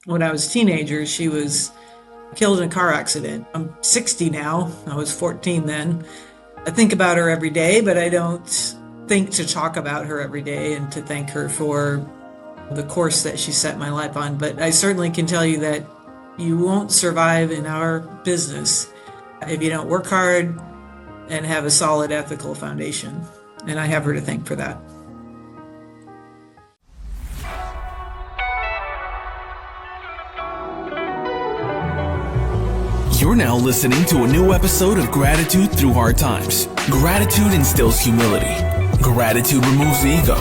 when I was a teenager. She was killed in a car accident. I'm 60 now. I was 14 then. I think about her every day, but I don't think to talk about her every day and to thank her for the course that she set my life on. But I certainly can tell you that you won't survive in our business if you don't work hard and have a solid ethical foundation. And I have her to thank for that. You're now listening to a new episode of Gratitude Through Hard Times. Gratitude instills humility. Gratitude removes the ego.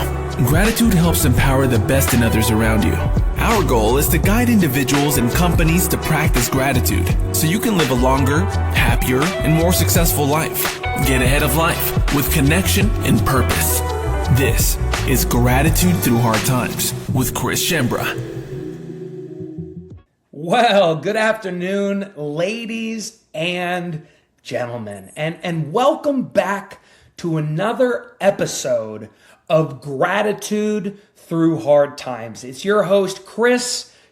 Gratitude helps empower the best in others around you. Our goal is to guide individuals and companies to practice gratitude so you can live a longer, happier, and more successful life. Get ahead of life with connection and purpose. This is Gratitude Through Hard Times with Schembra. Well, good afternoon, ladies and gentlemen, and welcome back to another episode of Gratitude Through Hard Times. It's your host,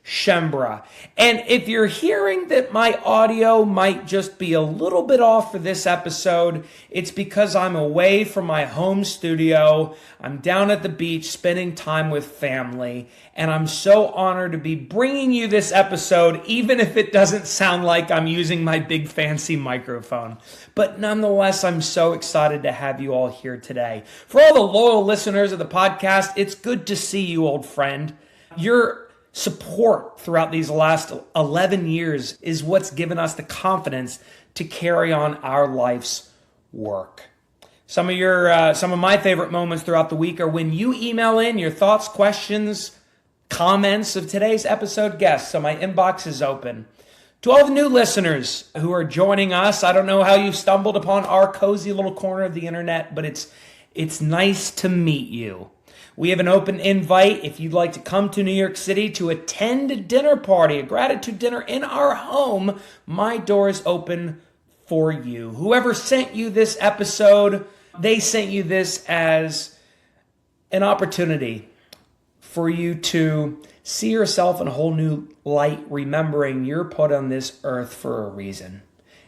Schembra. And if you're hearing that my audio might just be a little bit off for this episode, it's because I'm away from my home studio. I'm down at the beach spending time with family, and I'm so honored to be bringing you this episode, even if it doesn't sound like I'm using my big fancy microphone. But nonetheless, I'm so excited to have you all here today. For all the loyal listeners of the podcast, it's good to see you, old friend. Your support throughout these last 11 years is what's given us the confidence to carry on our life's work. Some of my favorite moments throughout the week are when you email in your thoughts, questions, comments of today's episode guests. So my inbox is open. To all the new listeners who are joining us, I don't know how you stumbled upon our cozy little corner of the internet, but it's nice to meet you. We have an open invite if you'd like to come to New York City to attend a dinner party, a gratitude dinner in our home. My door is open for you. Whoever sent you this episode, they sent you this as an opportunity for you to see yourself in a whole new light, remembering you're put on this earth for a reason.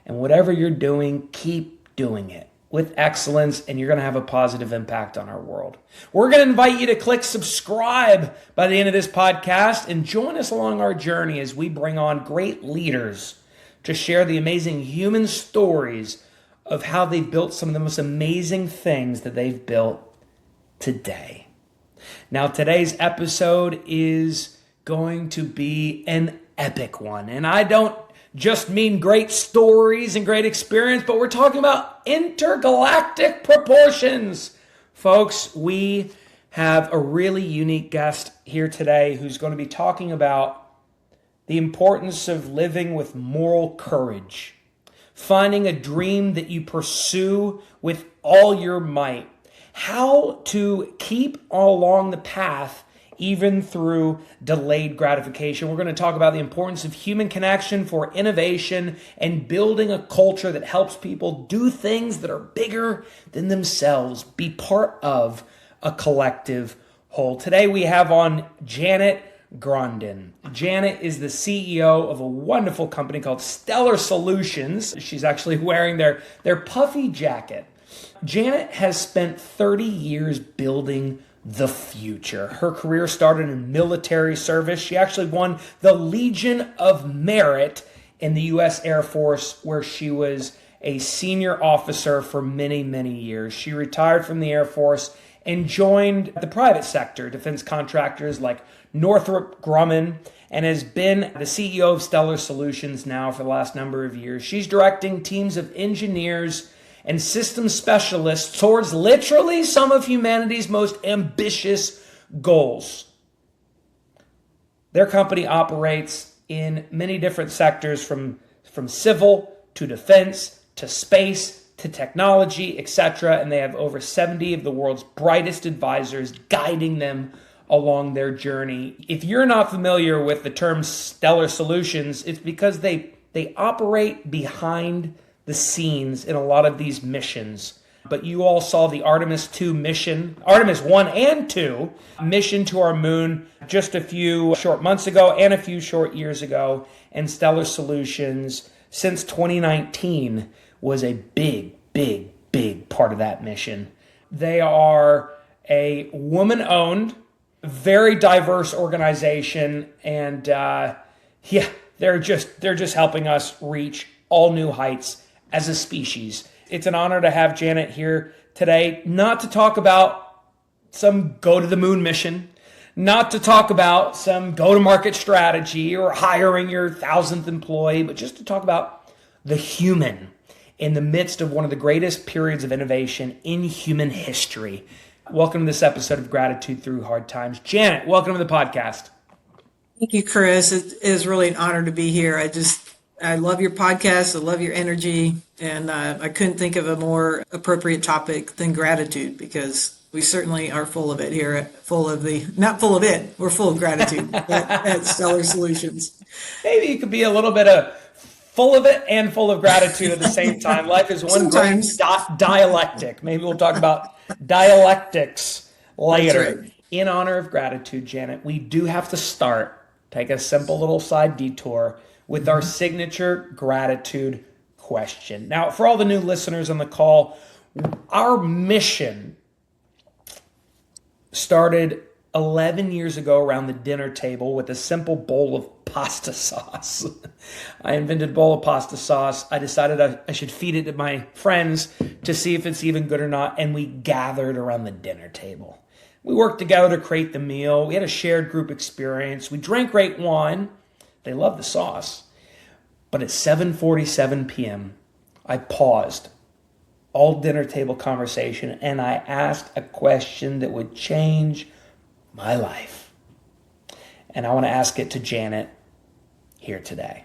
And whatever you're doing, keep doing it with excellence, and you're going to have a positive impact on our world. We're going to invite you to click subscribe by the end of this podcast and join us along our journey as we bring on great leaders to share the amazing human stories of how they've built some of the most amazing things that they've built today. Now, today's episode is going to be an epic one, and I don't just mean great stories and great experience, but we're talking about intergalactic proportions. Folks, we have a really unique guest here today who's going to be talking about the importance of living with moral courage, finding a dream that you pursue with all your might, how to keep along the path even through delayed gratification. We're going to talk about the importance of human connection for innovation and building a culture that helps people do things that are bigger than themselves, be part of a collective whole. Today we have on Janet Grondin. Janet is the CEO of a wonderful company called Stellar Solutions. She's actually wearing their puffy jacket. Janet has spent 30 years building the future. Her career started in military service. She actually won the Legion of Merit in the U.S. Air Force, where she was a senior officer for many, many years. She retired from the Air Force and joined the private sector, defense contractors like Northrop Grumman, and has been the CEO of Stellar Solutions now for the last number of years. She's directing teams of engineers and system specialists towards literally some of humanity's most ambitious goals. Their company operates in many different sectors, from civil to defense to space to technology, etc. And they have over 70 of the world's brightest advisors guiding them along their journey. If you're not familiar with the term Stellar Solutions, it's because they operate behind the scenes in a lot of these missions but you all saw the Artemis 2 mission, Artemis 1 and 2 mission to our moon just a few short months ago and a few short years ago. And Stellar Solutions, since 2019, was a big, big, big part of that mission. They are a woman-owned, very diverse organization, and they're just helping us reach all new heights as a species. It's an honor to have Janet here today, not to talk about some go to the moon mission, not to talk about some go-to-market strategy or hiring your 1,000th employee, but just to talk about the human in the midst of one of the greatest periods of innovation in human history. Welcome to this episode of Gratitude Through Hard Times. Janet, welcome to the podcast. Thank you, Chris. It is really an honor to be here. I love your podcast. I love your energy. And I couldn't think of a more appropriate topic than gratitude, because we certainly are full of it here, not full of it, we're full of gratitude at Stellar Solutions. Maybe you could be a little bit of full of it and full of gratitude at the same time. Life is one great dialectic. Maybe we'll talk about dialectics later. That's right. In honor of gratitude, Janet, we do have to take a simple little side detour with our signature gratitude question. Now, for all the new listeners on the call, our mission started 11 years ago around the dinner table with a simple bowl of pasta sauce. I invented a bowl of pasta sauce. I decided I should feed it to my friends to see if it's even good or not, and we gathered around the dinner table. We worked together to create the meal. We had a shared group experience. We drank great wine. They loved the sauce. But at 7:47 p.m., I paused all dinner table conversation and I asked a question that would change my life. And I want to ask it to Janet here today.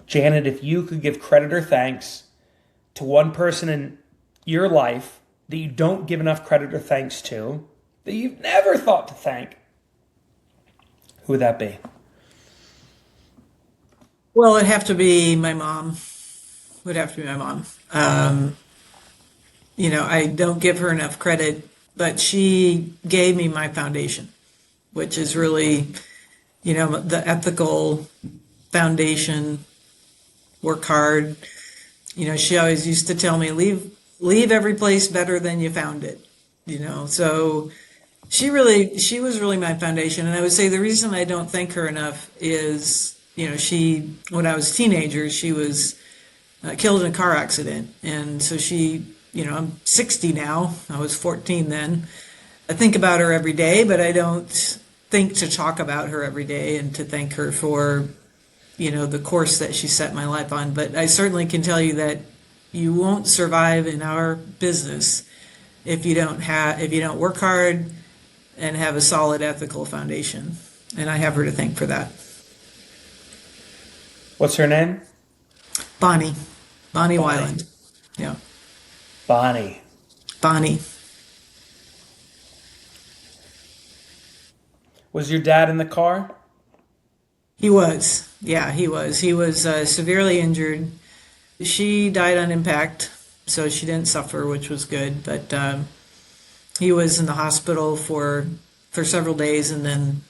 Janet, if you could give credit or thanks to one person in your life that you don't give enough credit or thanks to, that you've never thought to thank, who would that be? Well, it'd have to be my mom. Would have to be my mom. I don't give her enough credit, but she gave me my foundation, which is really, the ethical foundation, work hard. She always used to tell me, leave every place better than you found it, so she was really my foundation. And I would say the reason I don't thank her enough is, when I was a teenager, she was killed in a car accident. And so I'm 60 now. I was 14 then. I think about her every day, but I don't think to talk about her every day and to thank her for, the course that she set my life on. But I certainly can tell you that you won't survive in our business if you don't work hard and have a solid ethical foundation. And I have her to thank for that. What's her name? Bonnie Weiland. Yeah. Bonnie. Was your dad in the car? He was. Yeah, he was. He was severely injured. She died on impact, so she didn't suffer, which was good. But he was in the hospital for several days, and then,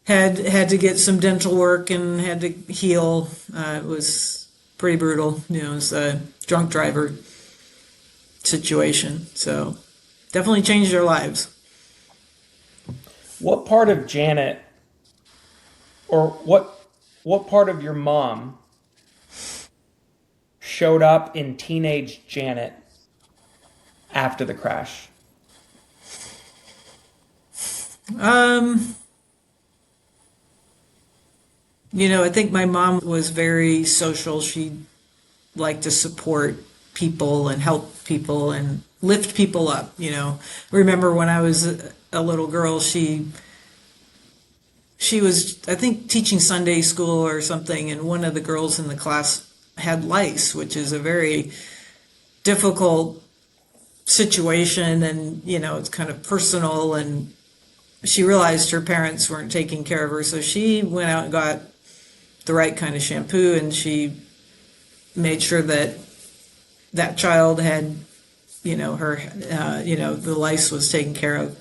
had to get some dental work and had to heal. It was pretty brutal. It was a drunk driver situation. So definitely changed their lives. What part of Janet, or what part of your mom showed up in teenage Janet after the crash? I think my mom was very social. She liked to support people and help people and lift people up. Remember when I was a little girl, she was, I think, teaching Sunday school or something, and one of the girls in the class had lice, which is a very difficult situation, and it's kind of personal, and she realized her parents weren't taking care of her, so she went out and got the right kind of shampoo, and she made sure that that child had, the lice was taken care of.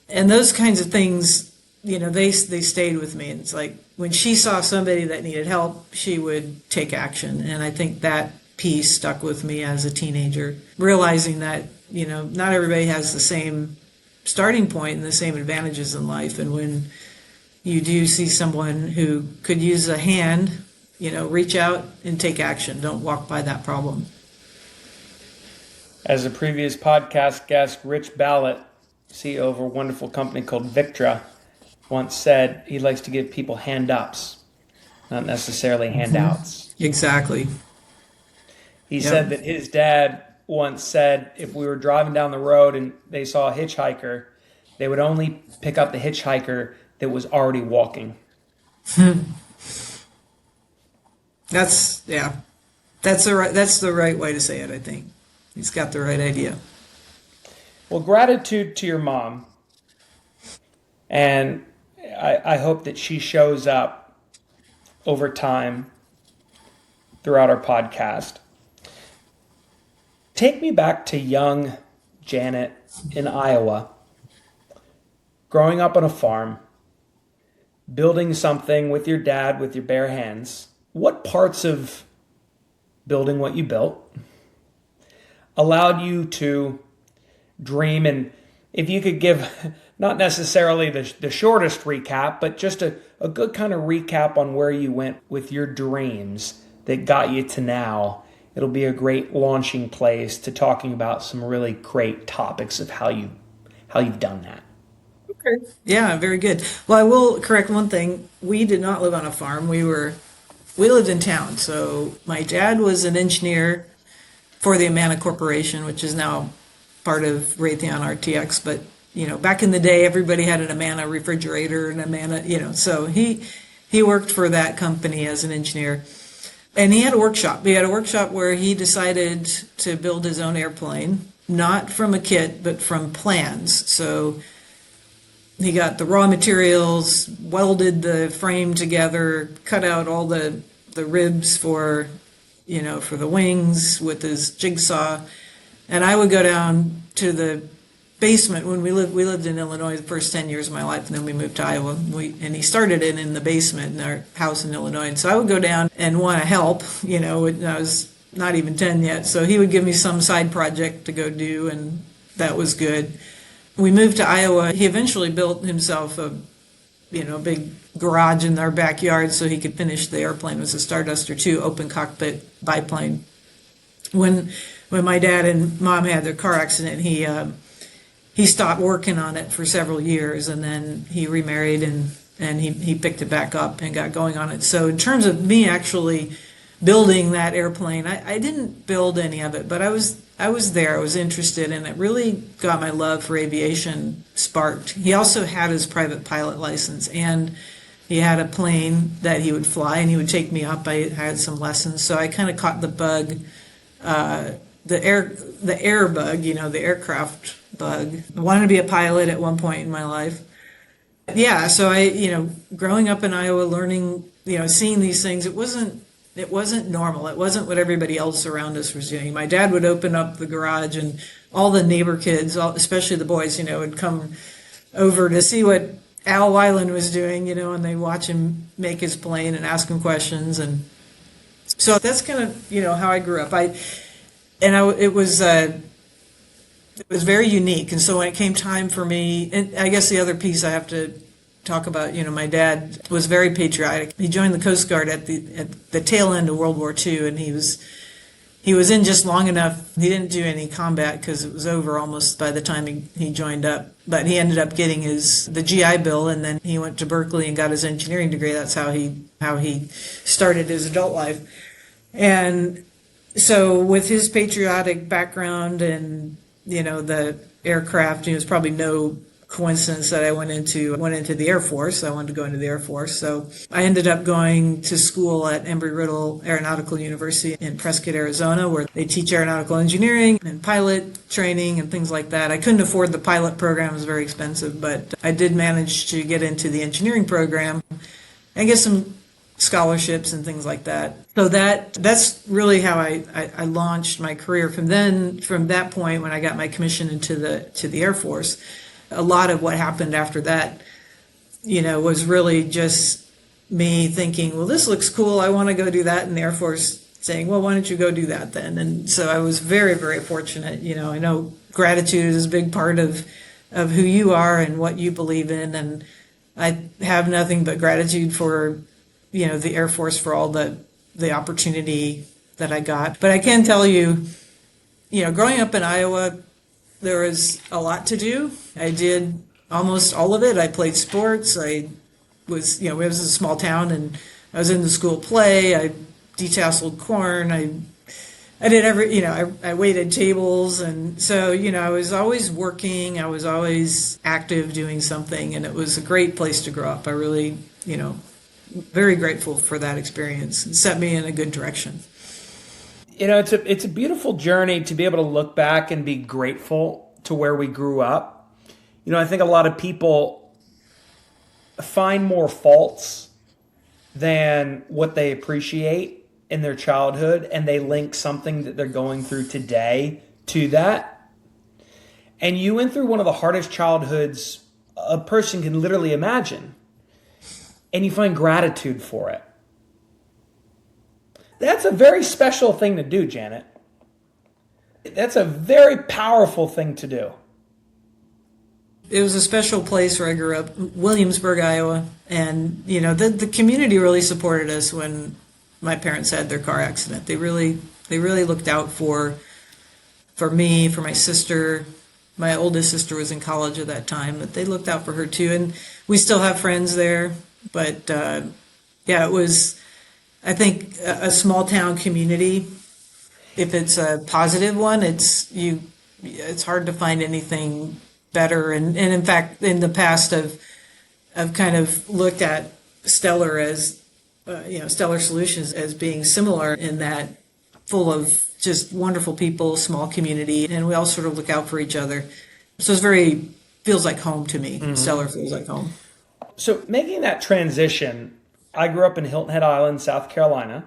And those kinds of things, they stayed with me. And it's like when she saw somebody that needed help, she would take action. And I think that piece stuck with me as a teenager, realizing that, not everybody has the same starting point and the same advantages in life. And when you do see someone who could use a hand, reach out and take action. Don't walk by that problem. As a previous podcast guest, Rich Ballett, CEO of a wonderful company called Victra, once said he likes to give people hand-ups, not necessarily handouts. Exactly. He said that his dad once said if we were driving down the road and they saw a hitchhiker, they would only pick up the hitchhiker that was already walking. That's the right way to say it, I think. He's got the right idea. Well, gratitude to your mom. And I hope that she shows up over time throughout our podcast. Take me back to young Janet in Iowa, growing up on a farm, building something with your dad with your bare hands. What parts of building what you built allowed you to dream? And if you could give not necessarily the shortest recap, but just a good kind of recap on where you went with your dreams that got you to now, it'll be a great launching place to talking about some really great topics of how you've done that. Okay. Yeah, very good. Well, I will correct one thing. We did not live on a farm. We lived in town. So my dad was an engineer for the Amana Corporation, which is now part of Raytheon RTX. But, back in the day, everybody had an Amana refrigerator and Amana, so he worked for that company as an engineer. And he had a workshop. He had a workshop where he decided to build his own airplane, not from a kit, but from plans. So he got the raw materials, welded the frame together, cut out all the ribs for the wings with his jigsaw. And I would go down to the basement when we lived in Illinois the first 10 years of my life, and then we moved to Iowa. And he started it in the basement in our house in Illinois. And so I would go down and want to help, and I was not even 10 yet. So he would give me some side project to go do, and that was good. We moved to Iowa. He eventually built himself a big garage in our backyard so he could finish the airplane. It was a Starduster 2 open cockpit biplane. When my dad and mom had their car accident, he stopped working on it for several years, and then he remarried and he picked it back up and got going on it. So in terms of me actually building that airplane, I didn't build any of it, but I was there. I was interested, and it really got my love for aviation sparked. He also had his private pilot license, and he had a plane that he would fly, and he would take me up. I had some lessons, so I kind of caught the bug, the air bug, the aircraft bug. I wanted to be a pilot at one point in my life. Yeah, so I, growing up in Iowa, learning, seeing these things, it wasn't normal. It wasn't what everybody else around us was doing. My dad would open up the garage, and all the neighbor kids, especially the boys, would come over to see what Al Weiland was doing, and they watch him make his plane and ask him questions. And so that's kind of, how I grew up. It was very unique. And so when it came time for me, and I guess the other piece I have to talk about, my dad was very patriotic. He joined the Coast Guard at the tail end of World War II, and he was in just long enough. He didn't do any combat because it was over almost by the time he joined up. But he ended up getting the GI Bill, and then he went to Berkeley and got his engineering degree. That's how he started his adult life. And so with his patriotic background and the aircraft, it was probably no coincidence that I went into the Air Force. I wanted to go into the Air Force. So I ended up going to school at Embry-Riddle Aeronautical University in Prescott, Arizona, where they teach aeronautical engineering and pilot training and things like that. I couldn't afford the pilot program. It was very expensive, but I did manage to get into the engineering program and get some scholarships and things like that. So that's really how I launched my career. From that point, when I got my commission into the Air Force, a lot of what happened after that, was really just me thinking, well, this looks cool. I want to go do that. And the Air Force saying, well, why don't you go do that then? And so I was very, very fortunate. I know gratitude is a big part of who you are and what you believe in. And I have nothing but gratitude for, the Air Force for all the opportunity that I got. But I can tell you, growing up in Iowa, there was a lot to do. I did almost all of it. I played sports. I was, it was a small town, and I was in the school play. I detasseled corn. I did I waited tables. And so, I was always working. I was always active doing something, and it was a great place to grow up. I really, very grateful for that experience. It set me in a good direction. It's a beautiful journey to be able to look back and be grateful to where we grew up. I think a lot of people find more faults than what they appreciate in their childhood, and they link something that they're going through today to that. And you went through one of the hardest childhoods a person can literally imagine, and you find gratitude for it. That's a very special thing to do, Janet. That's a very powerful thing to do. It was a special place where I grew up, Williamsburg, Iowa. And, the community really supported us when my parents had their car accident. They really looked out for me, for my sister. My oldest sister was in college at that time, but they looked out for her too. And we still have friends there. But, it was, I think, a small town community. If it's a positive one, it's hard to find anything better. And in fact, in the past, I've kind of looked at Stellar as, Stellar Solutions as being similar in that full of just wonderful people, small community, and we all sort of look out for each other. So feels like home to me. Mm-hmm. Stellar feels like home. So making that transition, I grew up in Hilton Head Island, South Carolina,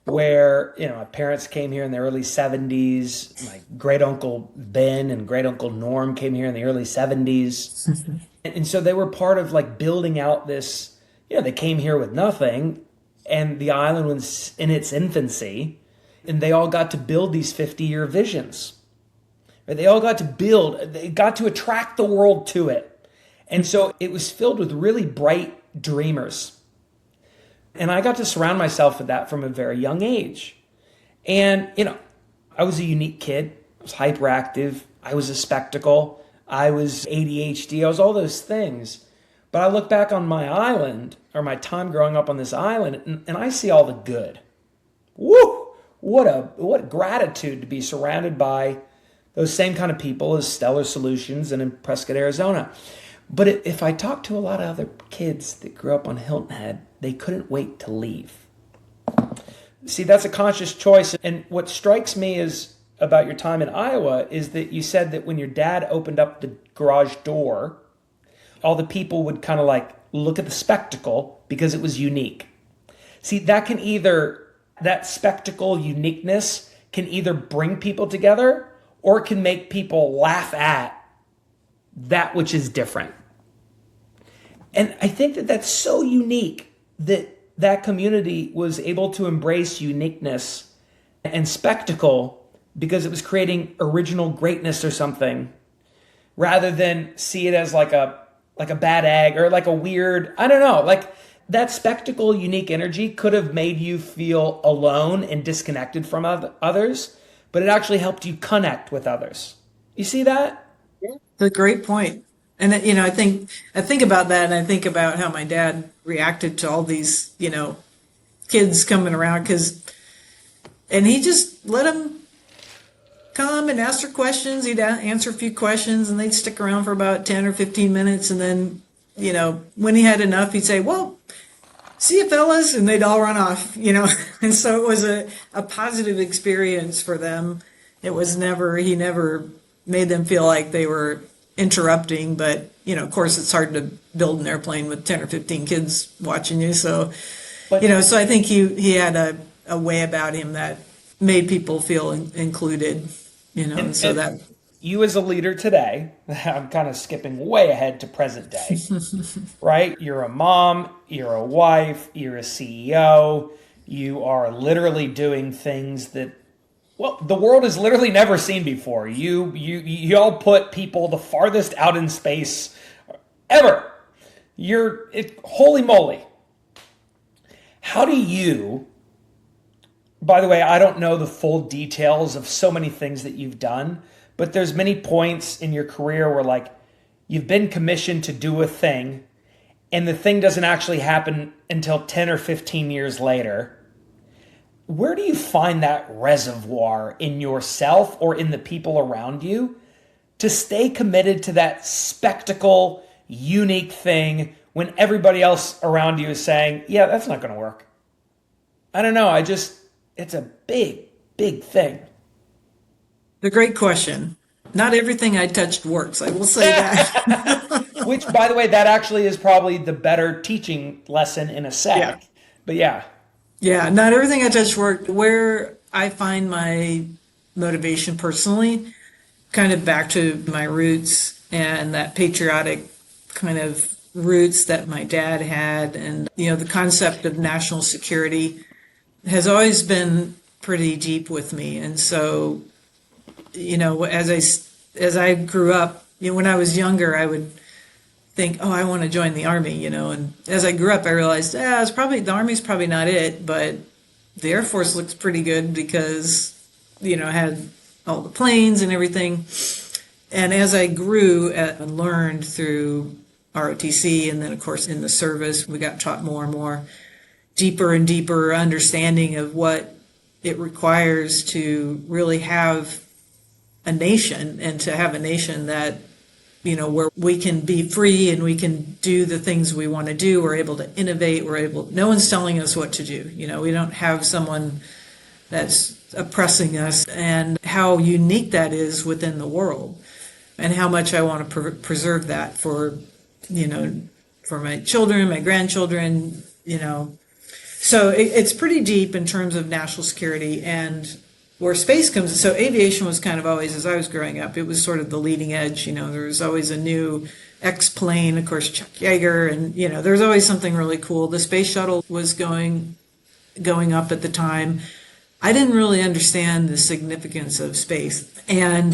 where, my parents came here in the early 70s. My great-uncle Ben and great-uncle Norm came here in the early 70s. And so they were part of building out this, they came here with nothing, and the island was in its infancy, and they all got to build these 50-year visions. They all got to build, they got to attract the world to it. And so it was filled with really bright dreamers. And I got to surround myself with that from a very young age. And, I was a unique kid. I was hyperactive. I was a spectacle. I was ADHD. I was all those things. But I look back on my island, or my time growing up on this island, and I see all the good. Woo! What gratitude to be surrounded by those same kind of people as Stellar Solutions and in Prescott, Arizona. But if I talk to a lot of other kids that grew up on Hilton Head, they couldn't wait to leave. See, that's a conscious choice. And what strikes me about your time in Iowa is that you said that when your dad opened up the garage door, all the people would kind of look at the spectacle because it was unique. See, that spectacle uniqueness can either bring people together or it can make people laugh at that which is different. And I think that that's so unique that community was able to embrace uniqueness and spectacle because it was creating original greatness or something, rather than see it as like a bad egg or a weird, I don't know, that spectacle, unique energy could have made you feel alone and disconnected from others, but it actually helped you connect with others. You see that? Yeah, that's a great point. And I think about that, and I think about how my dad reacted to all these, kids coming around, and he just let them come and ask their questions. He'd answer a few questions, and they'd stick around for about 10 or 15 minutes, and then, when he had enough, he'd say, "Well, see you fellas," and they'd all run off, And so it was a positive experience for them. He never made them feel like they were interrupting, but of course it's hard to build an airplane with 10 or 15 kids watching you, so But So I think he had a way about him that made people feel included, and so and that, you as a leader today, I'm kind of skipping way ahead to present day, right? You're a mom, you're a wife, you're a CEO, you are literally doing things that, well, the world has literally never seen before. Y'all put people the farthest out in space ever. Holy moly. How do you, by the way, I don't know the full details of so many things that you've done, but there's many points in your career where like you've been commissioned to do a thing and the thing doesn't actually happen until 10 or 15 years later. Where do you find that reservoir in yourself or in the people around you to stay committed to that spectacle, unique thing when everybody else around you is saying, yeah, that's not going to work? I don't know. It's a big, big thing. the great question. Not everything I touched works. I will say that. Which, by the way, that actually is probably the better teaching lesson in a sec. Yeah. But yeah. Yeah, not everything I touched worked. Where I find my motivation personally, kind of back to my roots and that patriotic kind of roots that my dad had, and the concept of national security has always been pretty deep with me. And so, as I grew up, when I was younger, I would think, oh, I want to join the Army, and as I grew up, I realized, the Army's probably not it, but the Air Force looks pretty good because, it had all the planes and everything. And as I grew and learned through ROTC, and then of course in the service, we got taught more and more deeper and deeper understanding of what it requires to really have a nation, and to have a nation that, where we can be free and we can do the things we want to do. We're able to innovate. No one's telling us what to do. We don't have someone that's oppressing us, and how unique that is within the world, and how much I want to preserve that for my children, my grandchildren, So it's pretty deep in terms of national security, and where space comes. So aviation was kind of always, as I was growing up, it was sort of the leading edge. There was always a new X-plane, of course, Chuck Yeager, and there was always something really cool. The space shuttle was going up at the time. I didn't really understand the significance of space, and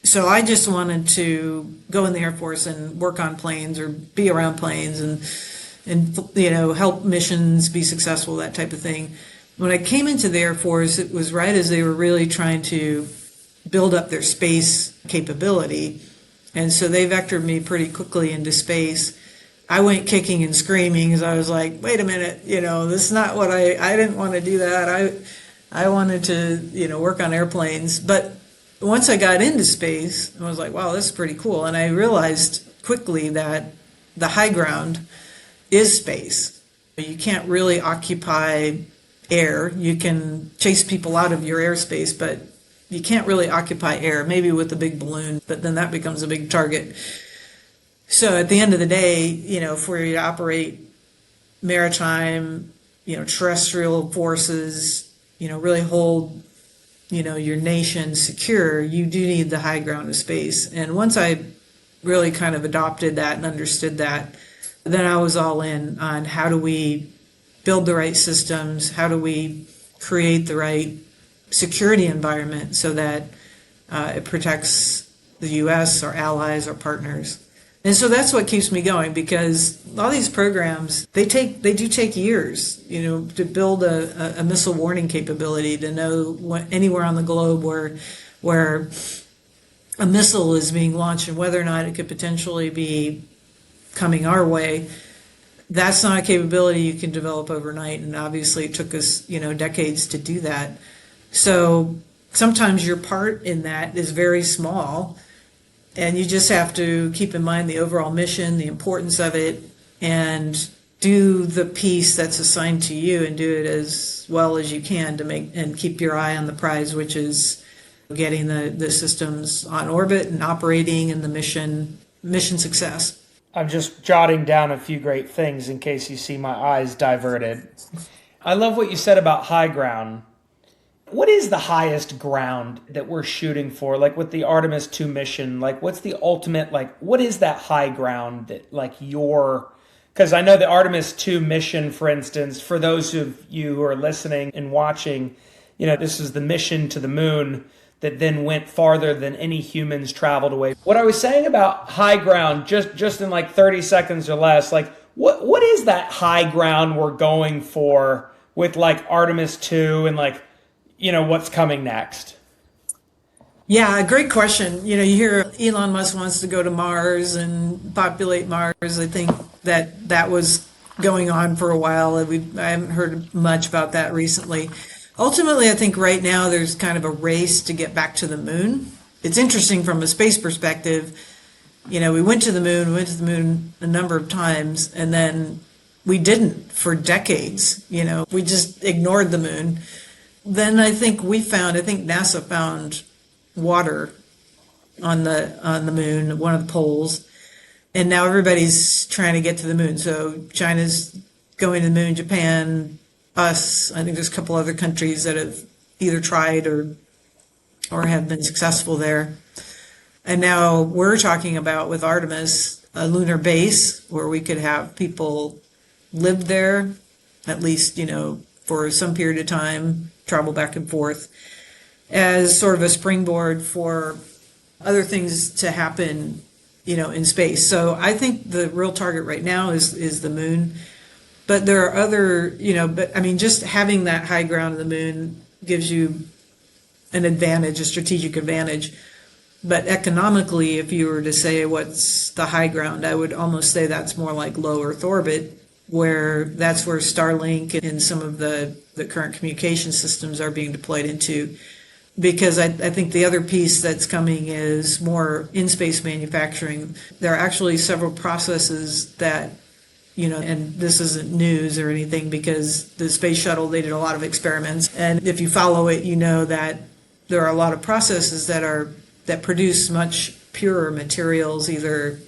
so I just wanted to go in the Air Force and work on planes or be around planes and help missions be successful, that type of thing. When I came into the Air Force, it was right as they were really trying to build up their space capability. And so they vectored me pretty quickly into space. I went kicking and screaming because I was like, wait a minute, this is not what I didn't want to do that. I wanted to, work on airplanes. But once I got into space, I was like, wow, this is pretty cool. And I realized quickly that the high ground is space. You can't really occupy air. You can chase people out of your airspace, but you can't really occupy air, maybe with a big balloon, but then that becomes a big target. So at the end of the day, for you to operate maritime, terrestrial forces, really hold, your nation secure, you do need the high ground of space. And once I really kind of adopted that and understood that, then I was all in on how do we build the right systems, how do we create the right security environment so that it protects the U.S., our allies, our partners. And so that's what keeps me going, because all these programs, they do take years, to build a missile warning capability, to know anywhere on the globe where a missile is being launched and whether or not it could potentially be coming our way. That's not a capability you can develop overnight, and obviously it took us, decades to do that. So sometimes your part in that is very small, and you just have to keep in mind the overall mission, the importance of it, and do the piece that's assigned to you and do it as well as you can to make and keep your eye on the prize, which is getting the systems on orbit and operating and the mission success. I'm just jotting down a few great things in case you see my eyes diverted. I love what you said about high ground. What is the highest ground that we're shooting for? Like with the Artemis 2 mission, like what's the ultimate, like what is that high ground that like because I know the Artemis 2 mission, for instance, for those of you who are listening and watching, this is the mission to the moon that then went farther than any humans traveled away. What I was saying about high ground, just in like 30 seconds or less, like what is that high ground we're going for with like Artemis 2 and like, what's coming next? Yeah, great question. You hear Elon Musk wants to go to Mars and populate Mars. I think that was going on for a while. I haven't heard much about that recently. Ultimately, I think right now there's kind of a race to get back to the moon. It's interesting from a space perspective. We went to the moon a number of times, and then we didn't for decades. We just ignored the moon. Then I think NASA found water on the moon, one of the poles, and now everybody's trying to get to the moon. So China's going to the moon, Japan, us. I think there's a couple other countries that have either tried or have been successful there. And now we're talking about with Artemis a lunar base where we could have people live there, at least for some period of time, travel back and forth, as sort of a springboard for other things to happen, in space. So I think the real target right now is the moon. But there are other, just having that high ground of the moon gives you an advantage, a strategic advantage. But economically, if you were to say what's the high ground, I would almost say that's more like low Earth orbit, that's where Starlink and some of the current communication systems are being deployed into. Because I think the other piece that's coming is more in-space manufacturing. There are actually several processes that, and this isn't news or anything because the space shuttle, they did a lot of experiments. And if you follow it, that there are a lot of processes that produce much purer materials, either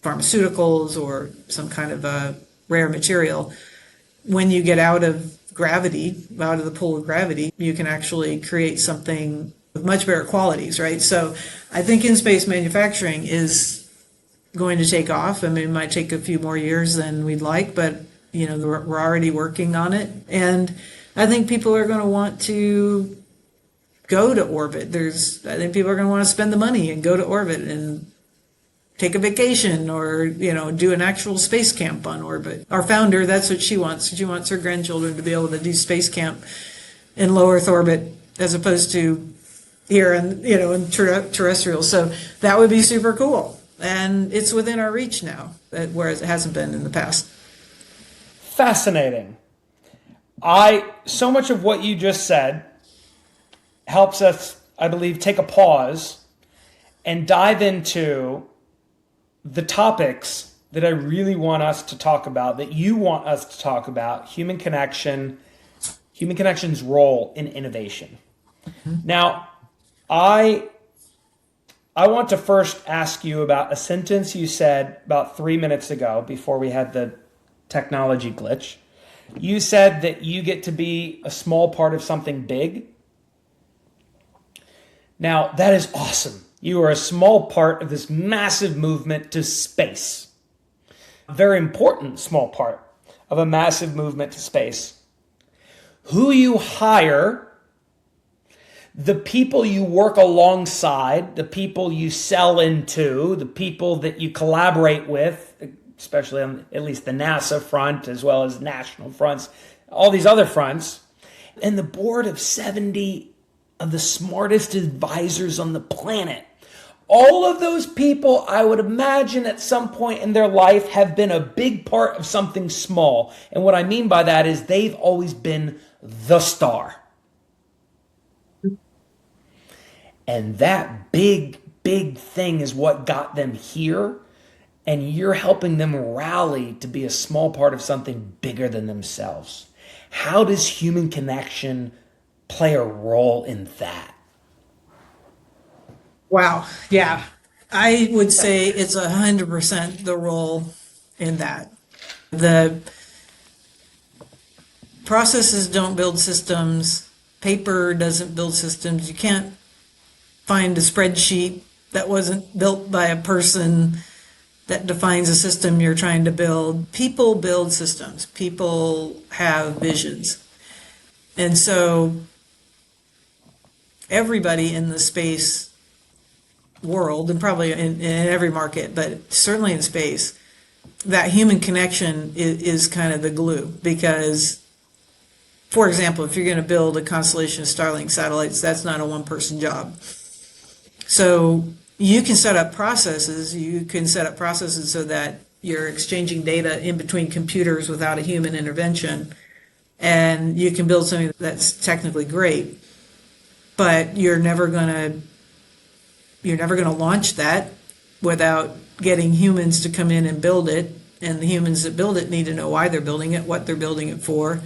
pharmaceuticals or some kind of a rare material. When you get out of the pull of gravity, you can actually create something with much better qualities, right? So I think in-space manufacturing is going to take off. I mean, it might take a few more years than we'd like, but we're already working on it. And I think people are going to want to go to orbit. I think people are going to want to spend the money and go to orbit and take a vacation or, do an actual space camp on orbit. Our founder, that's what she wants. She wants her grandchildren to be able to do space camp in low Earth orbit as opposed to here in terrestrial. So that would be super cool. And it's within our reach now, whereas it hasn't been in the past. Fascinating. So much of what you just said helps us, I believe, take a pause and dive into the topics that I really want us to talk about, that you want us to talk about: human connection's role in innovation. Mm-hmm. Now, I want to first ask you about a sentence you said about 3 minutes ago before we had the technology glitch. You said that you get to be a small part of something big. Now, that is awesome. You are a small part of this massive movement to space. A very important small part of a massive movement to space. Who you hire, the people you work alongside, the people you sell into, the people that you collaborate with, especially on at least the NASA front as well as national fronts, all these other fronts, and the board of 70 of the smartest advisors on the planet. All of those people, I would imagine at some point in their life, have been a big part of something small. And what I mean by that is they've always been the star. And that big thing is what got them here. And you're helping them rally to be a small part of something bigger than themselves. How does human connection play a role in that? Wow. Yeah. I would say it's 100% the role in that. The processes don't build systems. Paper doesn't build systems. You can't find a spreadsheet that wasn't built by a person that defines a system you're trying to build. People build systems. People have visions. And so everybody in the space world, and probably in every market, but certainly in space, that human connection is kind of the glue. Because, for example, if you're going to build a constellation of Starlink satellites, that's not a one-person job. So you can set up processes. You can set up processes so that you're exchanging data in between computers without a human intervention, and you can build something that's technically great. But you're never going to launch that without getting humans to come in and build it. And the humans that build it need to know why they're building it, what they're building it for.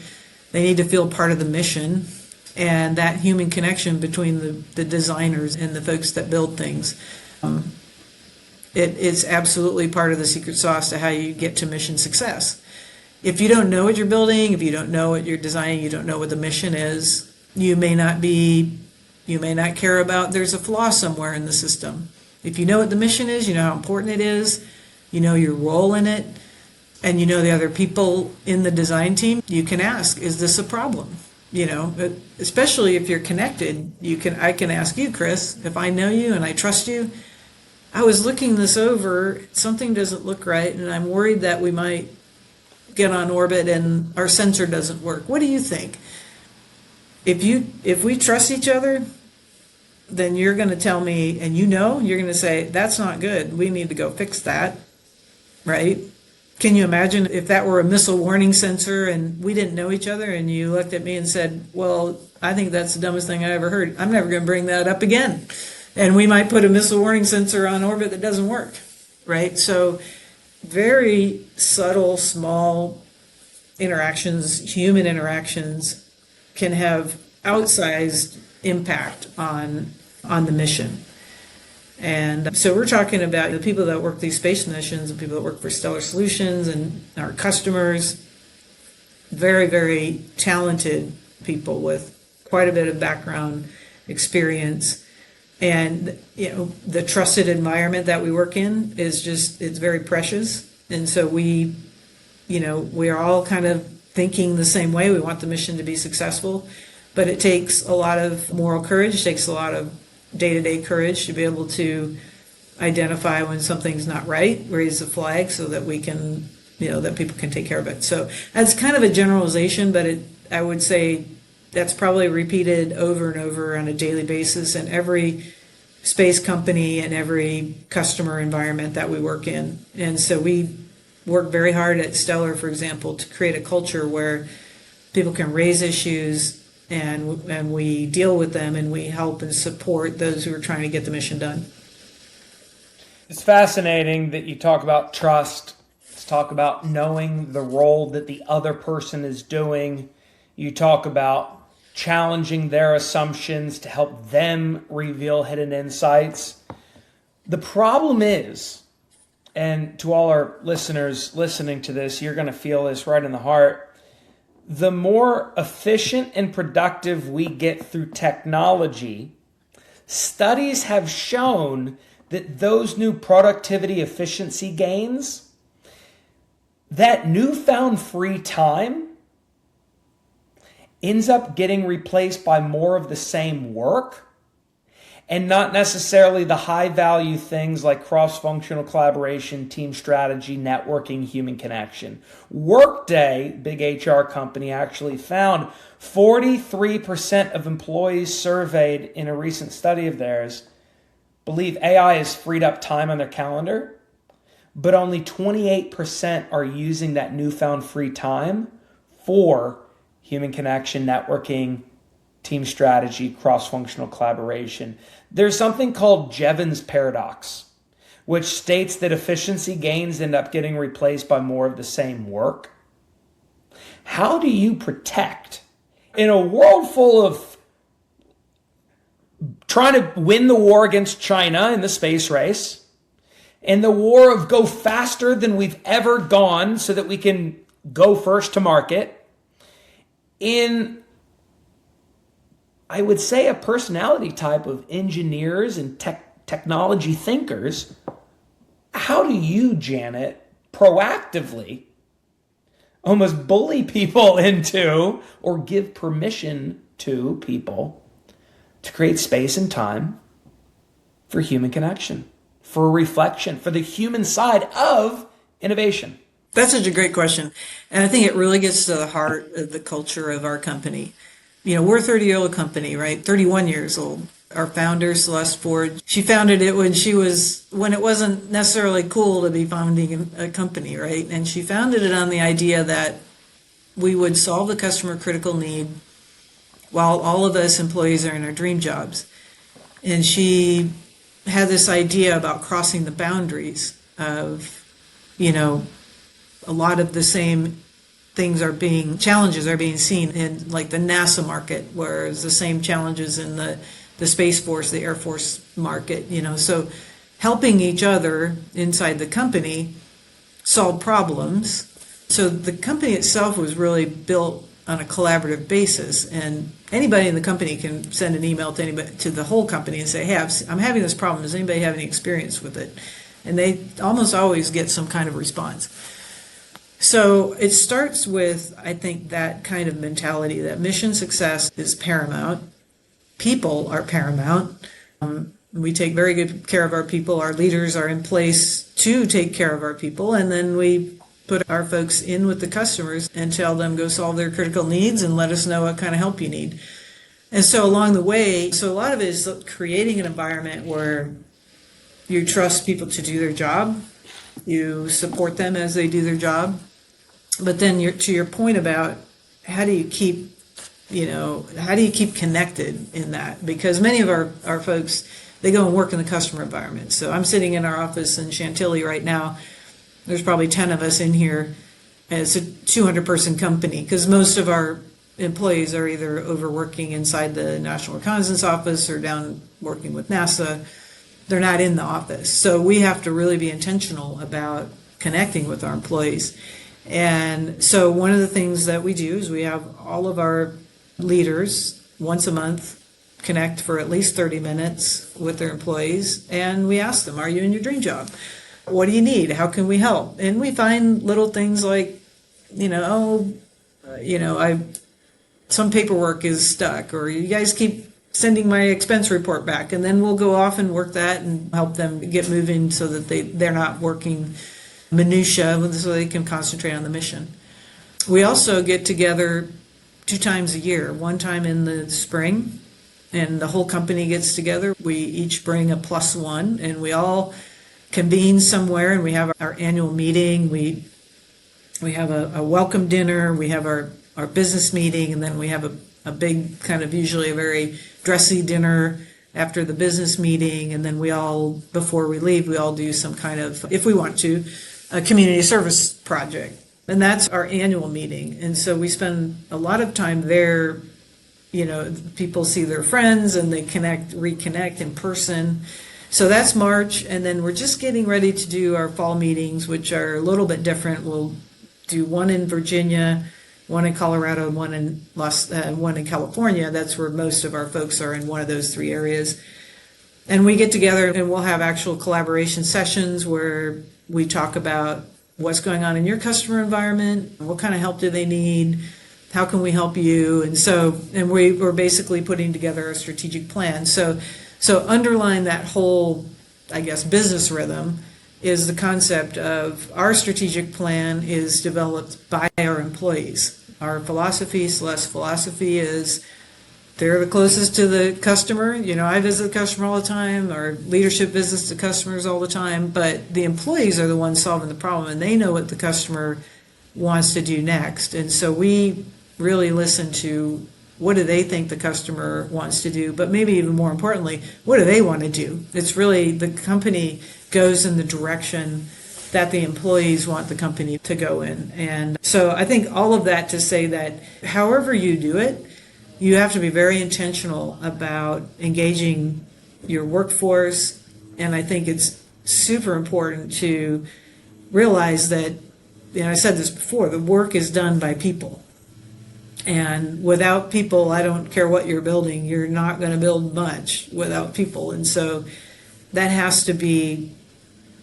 They need to feel part of the mission. And that human connection between the designers and the folks that build things, it's absolutely part of the secret sauce to how you get to mission success. If you don't know what you're building, if you don't know what you're designing, you don't know what the mission is, you may not care about there's a flaw somewhere in the system. If you know what the mission is, you know how important it is, you know your role in it, and you know the other people in the design team, you can ask, is this a problem? Especially if you're connected, I can ask you, Chris, if I know you and I trust you, I was looking this over, something doesn't look right, and I'm worried that we might get on orbit and our sensor doesn't work. What do you think? If we trust each other, then you're going to tell me, and you're going to say, that's not good. We need to go fix that, right? Can you imagine if that were a missile warning sensor and we didn't know each other and you looked at me and said, well, I think that's the dumbest thing I ever heard. I'm never going to bring that up again. And we might put a missile warning sensor on orbit that doesn't work, right? So very subtle, small interactions, human interactions, can have outsized impact on the mission. And so we're talking about the people that work these space missions and people that work for Stellar Solutions and our customers, very, very talented people with quite a bit of background experience. And, the trusted environment that we work in is it's very precious. And so we are all kind of thinking the same way. We want the mission to be successful, but it takes a lot of moral courage, it takes a lot of day-to-day courage to be able to identify when something's not right, raise the flag so that we can, that people can take care of it. So that's kind of a generalization, but I would say that's probably repeated over and over on a daily basis in every space company and every customer environment that we work in. And so we work very hard at Stellar, for example, to create a culture where people can raise issues and we deal with them and we help and support those who are trying to get the mission done. It's fascinating that you talk about trust. Let's talk about knowing the role that the other person is doing. You talk about challenging their assumptions to help them reveal hidden insights. The problem is, and to all our listeners listening to this, you're going to feel this right in the heart, the more efficient and productive we get through technology, studies have shown that those new productivity efficiency gains, that newfound free time, ends up getting replaced by more of the same work and not necessarily the high value things like cross-functional collaboration, team strategy, networking, human connection. Workday, big HR company, actually found 43% of employees surveyed in a recent study of theirs believe AI has freed up time on their calendar, but only 28% are using that newfound free time for human connection, networking, team strategy, cross-functional collaboration. There's something called Jevons paradox, which states that efficiency gains end up getting replaced by more of the same work. How do you protect, in a world full of trying to win the war against China in the space race, In the war of go faster than we've ever gone so that we can go first to market, in, I would say, a personality type of engineers and technology thinkers, how do you, Janet, proactively almost bully people into or give permission to people to create space and time for human connection, for reflection, for the human side of innovation? That's such a great question. And I think it really gets to the heart of the culture of our company. We're a 30-year-old company, right? 31 years old. Our founder, Celeste Ford, she founded it when it wasn't necessarily cool to be founding a company, right? And she founded it on the idea that we would solve the customer critical need while all of us employees are in our dream jobs. And she had this idea about crossing the boundaries of, a lot of the same challenges are being seen in like the NASA market, whereas the same challenges in the Space Force, the Air Force market, so helping each other inside the company solve problems. So the company itself was really built on a collaborative basis, and anybody in the company can send an email to the whole company and say, hey, I'm having this problem. Does anybody have any experience with it? And they almost always get some kind of response. So it starts with, I think, that kind of mentality that mission success is paramount. People are paramount. We take very good care of our people. Our leaders are in place to take care of our people. And then we put our folks in with the customers and tell them go solve their critical needs and let us know what kind of help you need. And so along the way, a lot of it is creating an environment where you trust people to do their job. You support them as they do their job. But then to your point about how do you keep connected in that? Because many of our folks, they go and work in the customer environment. So I'm sitting in our office in Chantilly right now. There's probably 10 of us in here. And it's a 200-person company because most of our employees are either overworking inside the National Reconnaissance Office or down working with NASA. They're not in the office. So we have to really be intentional about connecting with our employees. And so one of the things that we do is we have all of our leaders once a month connect for at least 30 minutes with their employees, and we ask them, are you in your dream job? What do you need? How can we help? And we find little things like, some paperwork is stuck, or you guys keep sending my expense report back, and then we'll go off and work that and help them get moving so that they're not working minutia, so they can concentrate on the mission. We also get together 2 times a year, one time in the spring, and the whole company gets together. We each bring a +1, and we all convene somewhere, and we have our annual meeting. We have a welcome dinner, we have our business meeting, and then we have a big kind of usually a very dressy dinner after the business meeting, and then before we leave, we all do some kind of, if we want to, a community service project. And that's our annual meeting. And so we spend a lot of time there. People see their friends and they reconnect in person. So that's March. And then we're just getting ready to do our fall meetings, which are a little bit different. We'll do one in Virginia, one in Colorado, and one in California. That's where most of our folks are, in one of those 3 areas. And we get together and we'll have actual collaboration sessions where we talk about what's going on in your customer environment, what kind of help do they need, how can we help you, and we're basically putting together a strategic plan. So underlying that whole, I guess, business rhythm is the concept of our strategic plan is developed by our employees. Our philosophy, Celeste's philosophy, is they're the closest to the customer. I visit the customer all the time. Our leadership visits the customers all the time. But the employees are the ones solving the problem, and they know what the customer wants to do next. And so we really listen to what do they think the customer wants to do, but maybe even more importantly, what do they want to do? It's really the company goes in the direction that the employees want the company to go in. And so I think all of that to say that however you do it, you have to be very intentional about engaging your workforce. And I think it's super important to realize that, I said this before, the work is done by people. And without people, I don't care what you're building, you're not going to build much without people. And so that has to be,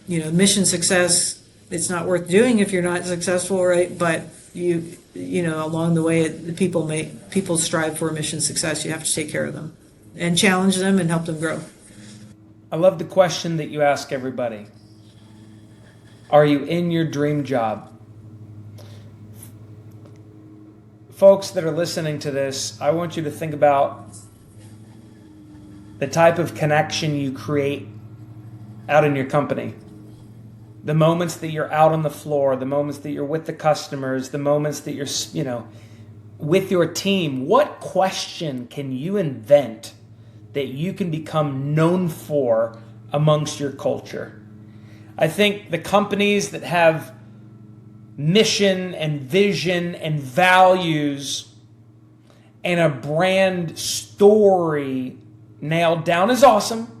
mission success. It's not worth doing if you're not successful, right? But along the way, people strive for mission success. You have to take care of them and challenge them and help them grow. I love the question that you ask everybody. Are you in your dream job? Folks that are listening to this, I want you to think about the type of connection you create out in your company. The moments that you're out on the floor, the moments that you're with the customers, the moments that you're, with your team. What question can you invent that you can become known for amongst your culture? I think the companies that have mission and vision and values and a brand story nailed down is awesome,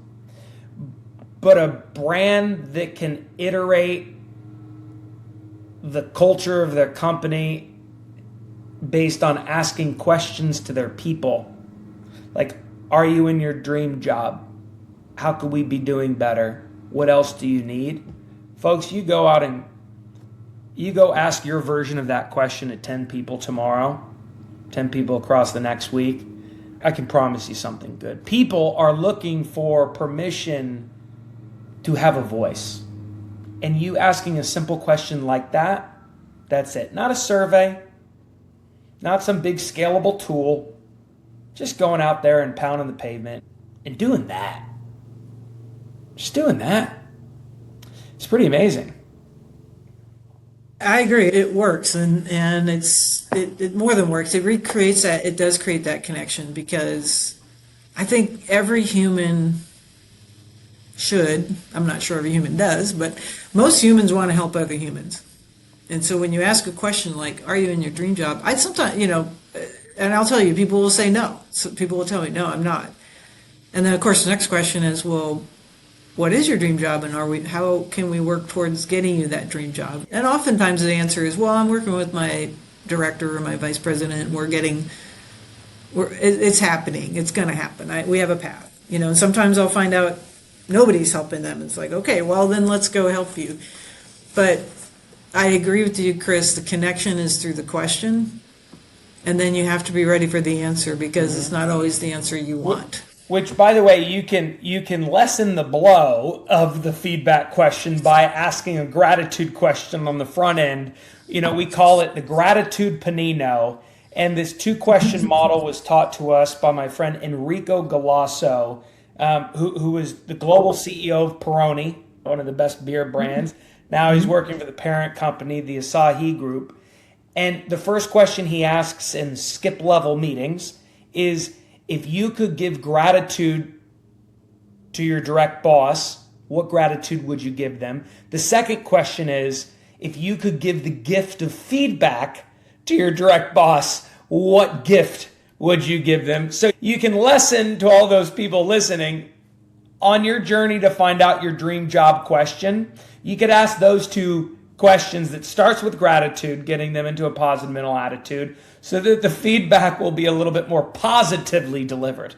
but a brand that can iterate the culture of their company based on asking questions to their people. Like, are you in your dream job? How could we be doing better? What else do you need? Folks, you go out and you go ask your version of that question to 10 people tomorrow, 10 people across the next week. I can promise you something good. People are looking for permission to have a voice. And you asking a simple question like that, that's it. Not a survey, not some big scalable tool. Just going out there and pounding the pavement and doing that. Just doing that. It's pretty amazing. I agree. It works, and it more than works. It recreates that. It does create that connection, because I think every human should. I'm not sure every human does, but most humans want to help other humans. And so when you ask a question like, "Are you in your dream job?" I sometimes, and I'll tell you, people will say no. So people will tell me, "No, I'm not." And then of course the next question is, "Well, what is your dream job, and how can we work towards getting you that dream job?" And oftentimes the answer is, "Well, I'm working with my director or my vice president, and it's happening. It's going to happen. We have a path." And sometimes I'll find out nobody's helping them. It's like, okay, well then let's go help you. But I agree with you, Chris. The connection is through the question, and then you have to be ready for the answer, because it's not always the answer you want. Which, by the way, you can lessen the blow of the feedback question by asking a gratitude question on the front end. We call it the gratitude panino. And this 2-question model was taught to us by my friend Enrico Galasso, who is the global CEO of Peroni, one of the best beer brands. Now he's working for the parent company, the Asahi Group. And the first question he asks in skip-level meetings is, if you could give gratitude to your direct boss, what gratitude would you give them? The second question is, if you could give the gift of feedback to your direct boss, what gift would you give them? So you can listen to all those people listening on your journey to find out your dream job question. You could ask those 2 questions that starts with gratitude, getting them into a positive mental attitude, so that the feedback will be a little bit more positively delivered.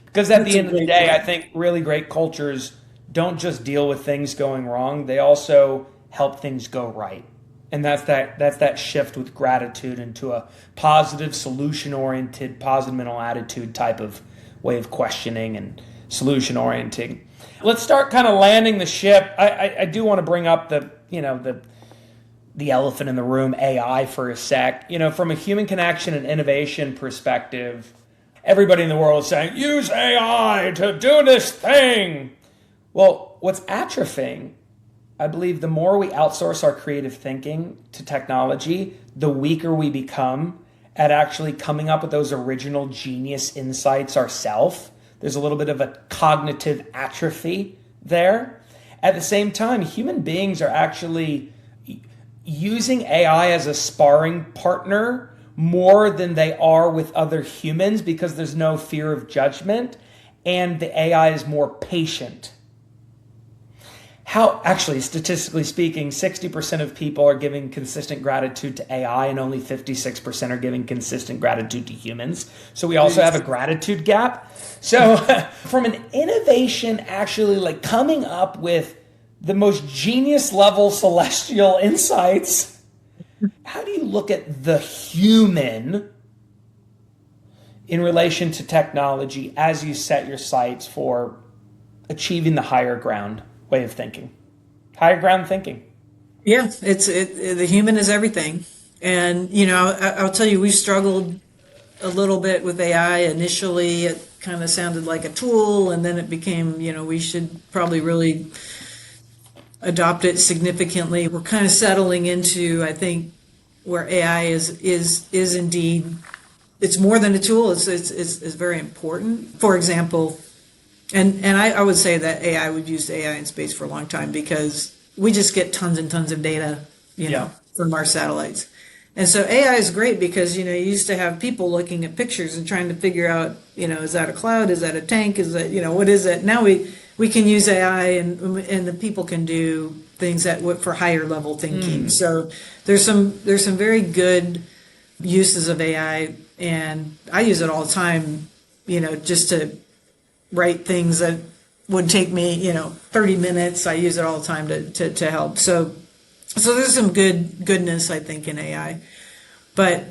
Because at the end of the day, I think really great cultures don't just deal with things going wrong, they also help things go right. And that's that shift with gratitude into a positive, solution-oriented, positive mental attitude type of way of questioning and solution-orienting. Let's start kind of landing the ship. I do want to bring up the elephant in the room, AI, for a sec. From a human connection and innovation perspective, everybody in the world is saying, use AI to do this thing. Well, what's atrophying, I believe, the more we outsource our creative thinking to technology, the weaker we become at actually coming up with those original genius insights ourselves. There's a little bit of a cognitive atrophy there. At the same time, human beings are actually using AI as a sparring partner more than they are with other humans, because there's no fear of judgment, and the AI is more patient. how actually, statistically speaking, 60% of people are giving consistent gratitude to AI and only 56% are giving consistent gratitude to humans. So we also have a gratitude gap. So from an innovation, actually like coming up with the most genius level celestial insights, how do you look at the human in relation to technology as you set your sights for achieving the higher ground way of thinking, higher ground thinking? Yeah, the human is everything. And, I'll tell you, we struggled a little bit with AI. Initially, it kind of sounded like a tool, and then it became, we should probably really adopt it significantly. We're kind of settling into, I think, where AI is indeed, it's more than a tool. It's very important. For example, and I would say that AI, we've used AI in space for a long time because we just get tons and tons of data, from our satellites. And so AI is great because, you used to have people looking at pictures and trying to figure out, is that a cloud? Is that a tank? Is that, what is it? Now we can use AI and the people can do things for higher level thinking. So there's some very good uses of AI, and I use it all the time, just to write things that would take me, 30 minutes. I use it all the time to help. So there's some goodness, I think, in AI. But,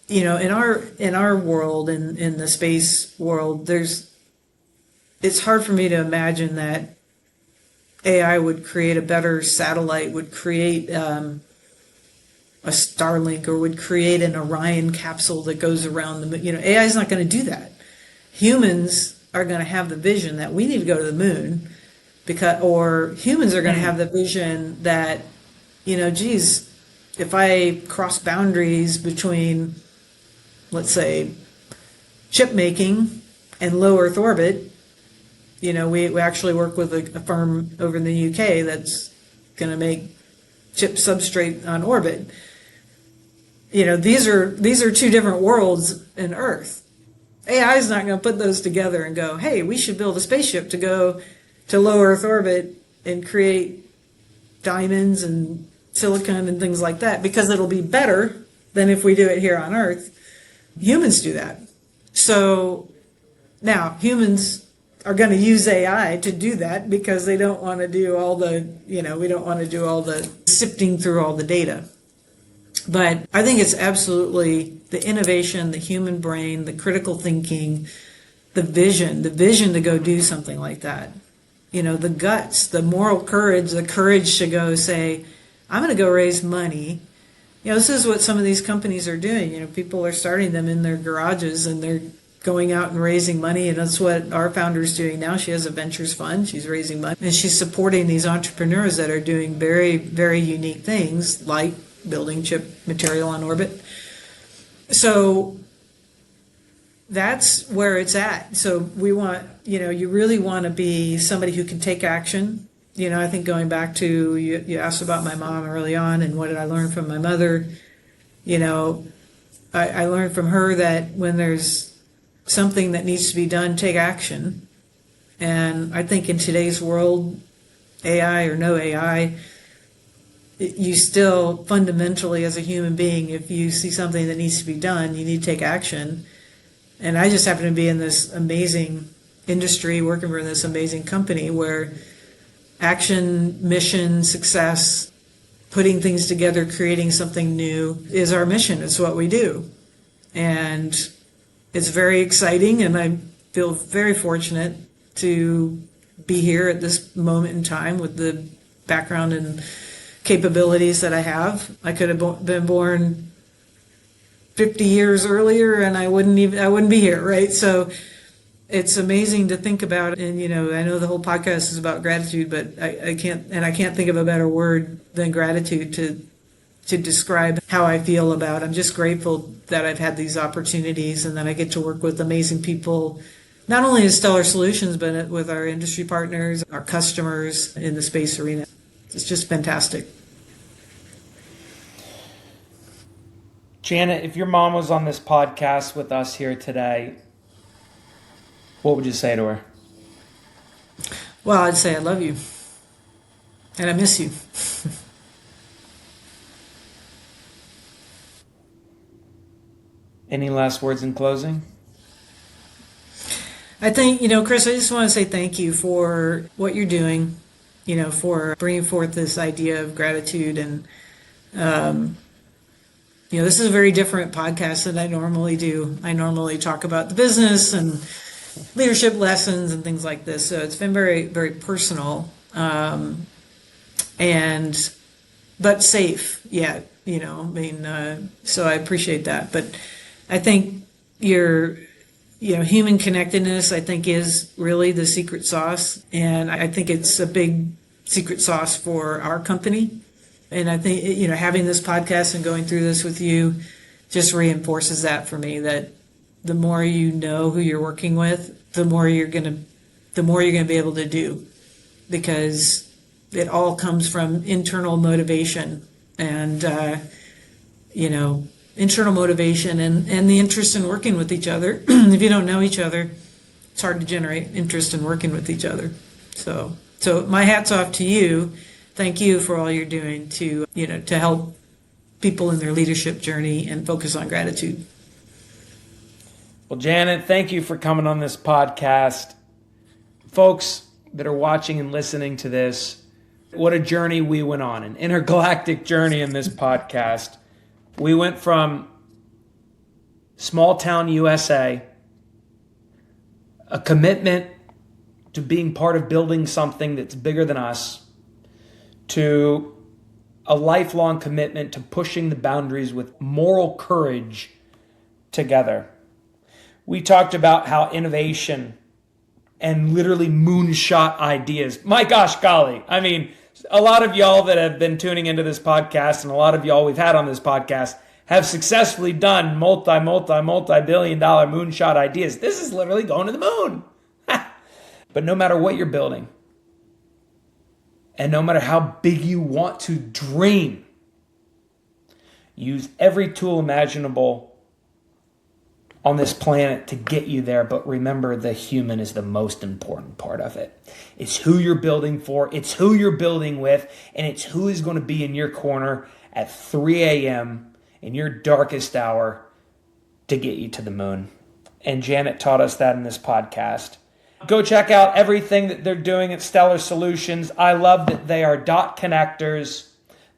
in our world, in the space world, it's hard for me to imagine that AI would create a better satellite, would create a Starlink, or would create an Orion capsule that goes around the moon. AI is not going to do that. Humans are going to have the vision that we need to go to the moon, or humans are going to have the vision that, geez, if I cross boundaries between, let's say, chip making and low Earth orbit, we actually work with a firm over in the UK that's going to make chip substrate on orbit. These are two different worlds in Earth. AI is not going to put those together and go, hey, we should build a spaceship to go to low Earth orbit and create diamonds and silicon and things like that, because it'll be better than if we do it here on Earth. Humans do that. So now humans are going to use AI to do that because they don't want to do all the, we don't want to do all the sifting through all the data. But I think it's absolutely the innovation, the human brain, the critical thinking, the vision to go do something like that. The guts, the moral courage, the courage to go say, I'm going to go raise money. This is what some of these companies are doing. People are starting them in their garages and they're going out and raising money. And that's what our founder's doing now. She has a ventures fund. She's raising money and she's supporting these entrepreneurs that are doing very, very unique things like building chip material on orbit. So that's where it's at. So we want, you really want to be somebody who can take action. I think going back to, you asked about my mom early on and what did I learn from my mother. I learned from her that when there's something that needs to be done, take action. And I think in today's world, AI or no AI, you still fundamentally as a human being, if you see something that needs to be done, you need to take action. And I just happen to be in this amazing industry, working for this amazing company where action, mission, success, putting things together, creating something new is our mission. It's what we do. And it's very exciting, and I feel very fortunate to be here at this moment in time with the background and capabilities that I have. I could have been born 50 years earlier and I wouldn't be here, right? So it's amazing to think about. And, I know the whole podcast is about gratitude, but I can't think of a better word than gratitude to describe how I feel about. I'm just grateful that I've had these opportunities and that I get to work with amazing people, not only in Stellar Solutions, but with our industry partners, our customers in the space arena. It's just fantastic. Janet, if your mom was on this podcast with us here today, what would you say to her? Well, I'd say I love you. And I miss you. Any last words in closing? I think, Chris, I just want to say thank you for what you're doing, for bringing forth this idea of gratitude. And, this is a very different podcast than I normally do. I normally talk about the business and leadership lessons and things like this. So it's been very, very personal, but safe yet, so I appreciate that. But I think your human connectedness, I think, is really the secret sauce. And I think it's a big secret sauce for our company. And I think, having this podcast and going through this with you just reinforces that for me, that the more you know who you're working with, the more you're going to be able to do, because it all comes from internal motivation and, internal motivation and the interest in working with each other. If you don't know each other, it's hard to generate interest in working with each other. So my hat's off to you. Thank you for all you're doing to help people in their leadership journey and focus on gratitude. Well, Janet, thank you for coming on this podcast. Folks that are watching and listening to this, what a journey we went on, an intergalactic journey in this podcast. We went from small town USA, a commitment to being part of building something that's bigger than us, to a lifelong commitment to pushing the boundaries with moral courage together. We talked about how innovation and literally moonshot ideas, my gosh, golly, I mean, a lot of y'all that have been tuning into this podcast and a lot of y'all we've had on this podcast have successfully done multi-billion dollar moonshot ideas. This is literally going to the moon. But no matter what you're building, and no matter how big you want to dream, use every tool imaginable on this planet to get you there. But remember, the human is the most important part of it. It's who you're building for, it's who you're building with, and it's who is going to be in your corner at 3 a.m. in your darkest hour to get you to the moon. And Janet taught us that in this podcast. Go check out everything that they're doing at Stellar Solutions. I love that they are dot connectors.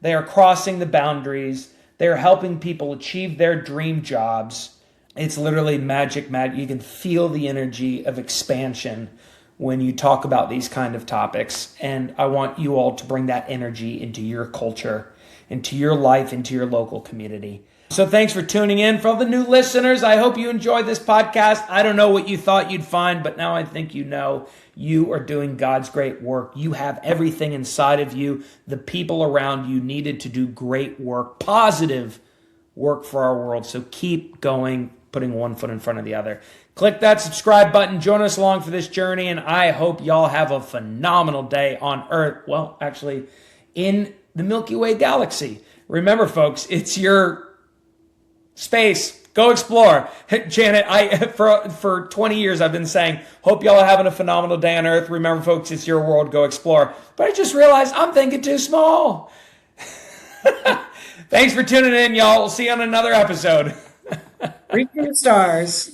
They are crossing the boundaries. They are helping people achieve their dream jobs. It's literally magic. You can feel the energy of expansion when you talk about these kind of topics. And I want you all to bring that energy into your culture, into your life, into your local community. So thanks for tuning in. For all the new listeners, I hope you enjoyed this podcast. I don't know what you thought you'd find, but now I think you know. You are doing God's great work. You have everything inside of you. The people around you needed to do great work, positive work for our world. So keep going, putting one foot in front of the other. Click that subscribe button. Join us along for this journey, and I hope y'all have a phenomenal day on Earth. Well, actually, in the Milky Way galaxy. Remember, folks, it's your space. Go explore. Janet, for 20 years I've been saying, hope y'all are having a phenomenal day on Earth. Remember, folks, it's your world. Go explore. But I just realized I'm thinking too small. Thanks for tuning in, y'all. We'll see you on another episode. Reach for the stars.